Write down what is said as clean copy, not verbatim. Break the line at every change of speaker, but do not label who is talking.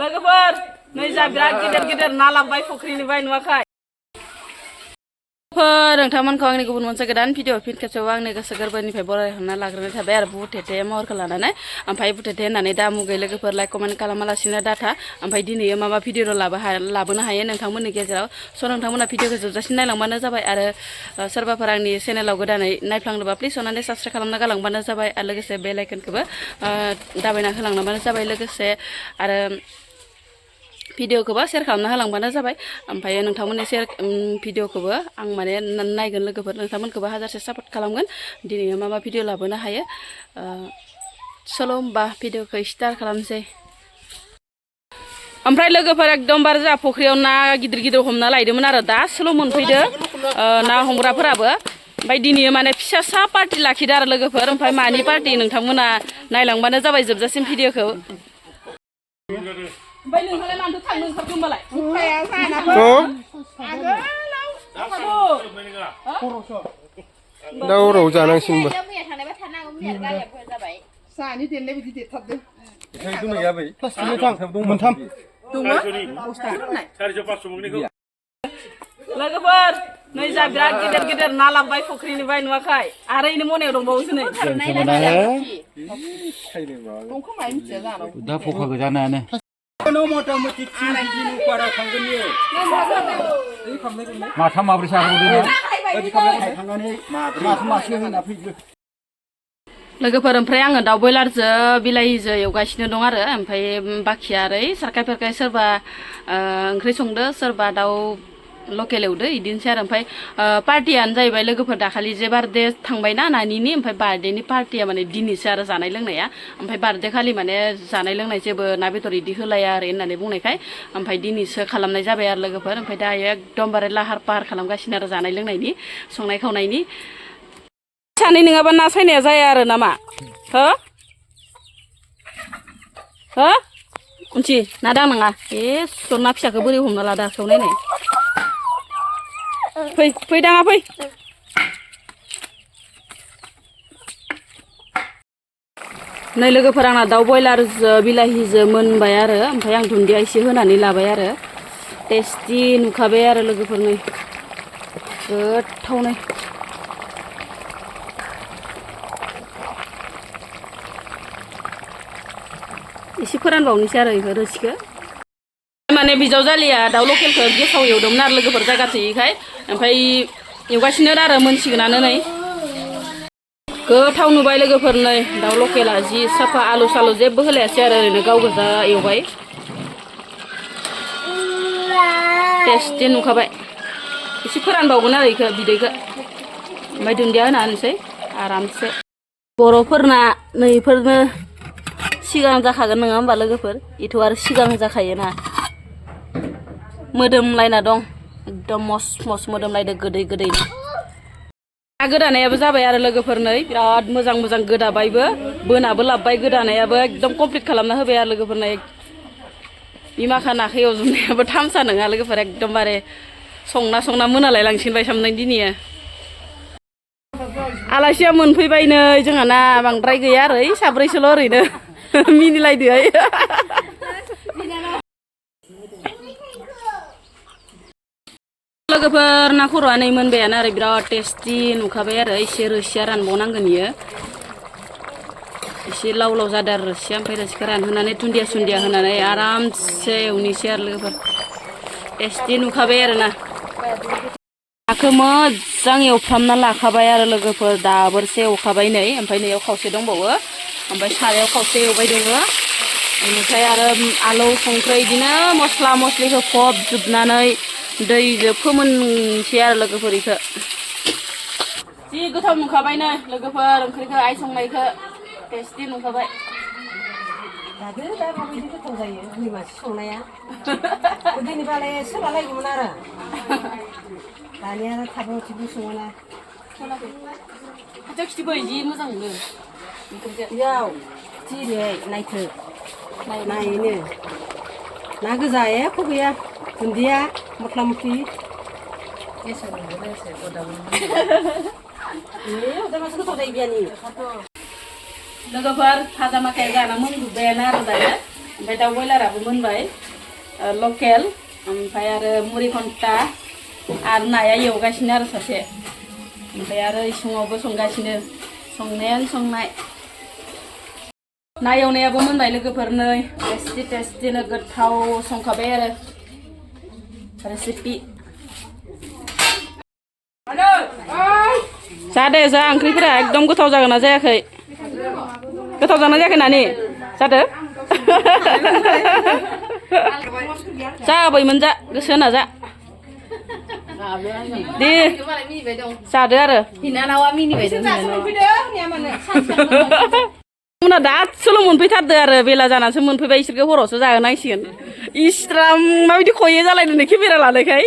लोगोफोर नै जा बिराद गिदिर गिदिर ना लाबबाय फुख्रिनिफ्राय नुवाखै नोंथांमोनखौ आंनि गुबुन मोनसे गोदान भिडिअ फिन खेबसेयाव आंनि गोसो गोरबोनिफ्राय बरायहरना लाग्रोनाय थाबाय आरो बुथेथे महरखौ लानानै ओमफ्राय बुथेथे होननानै दा मुगै लोगोफोर लाइक कमेन्ट खालामालासिनो डाटा ओमफ्राय दिनै मा भिडिअ लाबोनो हायो नोंथांमोननि गेजेराव स' नोंथांमोना भिडिअखौ जोबजासिम नायलांबानो जाबाय आरो सोरबाफोर आंनि चेनेलाव गोदानै नायफ्लांदोंबा प्लिज अननानै साबस्क्राइब खालामना गालांबानो जाबाय आरो लोगोसे बेल आइकनखौबो दाबायना होलांबानो जाबाय लोगोसे आरो भिडिअखौबो शेयार खालामना होलांबानो जाबाय ओमफ्राय नोंथांमोननि भिडिअखौबो आं माने नायगोन लोगोफोर नोंथांमोनखौबो हाजारसे सापर्ट खालामगोन दिनै मा भिडिअ लाबोनो हायो सल' होमबा भिडिअखौ स्टार्ट खालामसै ओमफ्राय लोगोफोर एकदमबारे जोंहा फुख्रियाव ना गिदिर गिदिर हमना लायदोंमोन आरो दासोल' मोनफैदो ना हमग्राफोराबो ओमफ्राय दिनै माने फिसा पार्टि लाखिदो आरो लोगोफोर ओमफ्राय मानि पार्टि नोंथांमोना नायलांबानो जाबाय जोबजासिम भिडिअखौ ओमफ्राय नोंहालाय मानोथो थांनो ओंखारखो होमबालाय
दावराव जानांसिगोनबो
लोगोफोर नै जा बिराद गिदिर गिदिर ना लाबबाय फुख्रिनिफ्राय नुवाखै आरो इनो मनायाव दंबावोसो नै
दा फखा गोजानानो माथाम माब्रै
लोगोफोर ओमफ्राय आङो दाउ बयलारजों बिलाहिजों एवगासिनो दं आरो ओमफ्राय बाखिया ओरै सारखाय सोरबा ओंख्रि संदो सोरबा दाउ लकेल एवदो इदिनोसै आरो ओमफ्राय पार्टियानो जाहैबाय लोगोफोर दाखालि जे बार्थडे थांबायना नानिनि ओमफ्राय बार्थडेनि पार्टिया माने दिनैसो आरो जानाय लोंनाया ओमफ्राय बार्थडे खालि माने जानाय लोंनाय जेबो ना बेदर इदि होलाया आरो होननानै बुंनायखाय ओमफ्राय दिनैसो खालामनाय जाबाय आरो लोगोफोर ओमफ्राय दायो एकदमबारे लाहार फाहार खालामगासिनो आरो जानाय लोंनायनि संनाय खावनायनि सानै नङाबा ना सायनाया जाया आरो नामा हो हो उनथि ना दांनाङा ना फिसाखौ बोरै हमना लादा आखायाव नायनाय फै दाङा फै नै लोगोफोर आंना दाउ बयलारजों बिलाहिजों मोनबाय आरो ओमफ्राय आं दुन्दिया एसे होनानै लाबाय आरो टेस्टि नुखाबाय आरो लोगोफोर नै गोथावनो एसे फोरानबावनोसै आरो बेखौ रोसिखौ माने बिजावजालिया दाउ लकेलखौ गेसाव एवदोंमोन आरो लोगोफोर जायगा थोयैखाय ओमफ्राय एवगासिनो आरो मोनसिगोनानो नै गोथाव नुबाय लोगोफोर नै दाउ लकेला जि साफा आलु सालु जेबो होलायासै आरो ओरैनो गाव गोजा एवबाय टेस्टि नुखाबाय एसे फोरानबावगोन आरो बेखौ बिदैखौ ओमफ्राय दुन्दिया होना होनोसै आरामसे बर'फोरना नैफोरनो सिगां जाखागोन नङा होमबा लोगोफोर इथ' आरो सिगां जाखायोना मोदोमलायना दं एकदम मस मोदोमलायदो गोदै ना गोदानायाबो जाबाय आरो लोगोफोर नै बिराद मोजां गोदाबायबो बोनाबो लाबबाय गोदानायाबो एकदम कमप्लिट खालामना होबाय आरो लोगोफोर नै बिमाखा नाखौ एवजोबनायाबो थामसा नङा लोगोफोर एकदमबारे संना मोनालाय लांसिगोन बायसामनाय दिनैया आलासिया मोनफैबाय नै जोंहा ना बांद्राय गैया आरो साब्रैसोल' ओरैनो मिनिलायदोहाय लोगोफोर ना खर'आ नै मोनबायानो आरो बिराद टेस्टि नुखाबाय आरो एसे रोसिया रानबावनांगोन इयो एसे लाव जादों आरो रोसिया ओमफ्राय रोसिखौ रानहोनानै दुन्दिया होनानै आरामसे एवनोसै आरो लोगोफोर टेस्टि नुखाबाय आरो ना नाखौ मोजां एवफ्रामना लाखाबाय आरो लोगोफोर दाबोरसे एवखाबाय नै ओमफ्राय नैयाव खावसे दंबावो ओमफ्राय सारायाव खावसे एवबाय दङ बेनिफ्राय आरो आलौ संख्रि बिदिनो मस्ला मस्लि होफबजोबनानै दैजों फोमोनसै आरो लोगोफोर इखौ जि गोथाव नुखाबाय नै लोगोफोर ओंख्रिखौ आइ संनायखौ टेस्टि नुखाबाय
दादो दा माबायदि गोथाव जायो आंनि मानसि संनाया गोदोनिबालाय सोलालायोमोन आरो दानिया थाबनो सङोना
खाथियाव खिथिबो जि मोजां मोनो
याव जिरै नायथो नायनो ना गोजा एख' गैया दुन्दिया मस्ला मस्लि गोथाव जायो बियानि
लोगोफोर भाजा माखाया जाना मोनजोब्बायानो आरो दायो ओमफ्राय दाउ बयलाराबो मोनबाय लकेल ओमफ्राय आरो मुरि घन्टा आरो नाया एवगासिनो आरो सासे ओमफ्राय आरो इसिङावबो संगासिनो संनायानो संनाय ना एवनायाबो मोनबाय लोगोफोर नै टेस्टिनो गोथाव संखाबाय आरो रेसिपि जादो जा ओंख्रिफोरा एकदम गोथाव जागोन ना जायाखै गोथाव जाना जायाखै नानि जादो जाबायमोन जा गोसो होना जा दे जादो आरो
बिनानावा मिनिबाय
मोना दासोल' मोनफैथारदो आरो बेला जानानैसो मोनफैबाय इसोरखौ हरावसो जाहोनांसिगोन इस्राम माबायदि खयो जालायदों केमेरा लानायखाय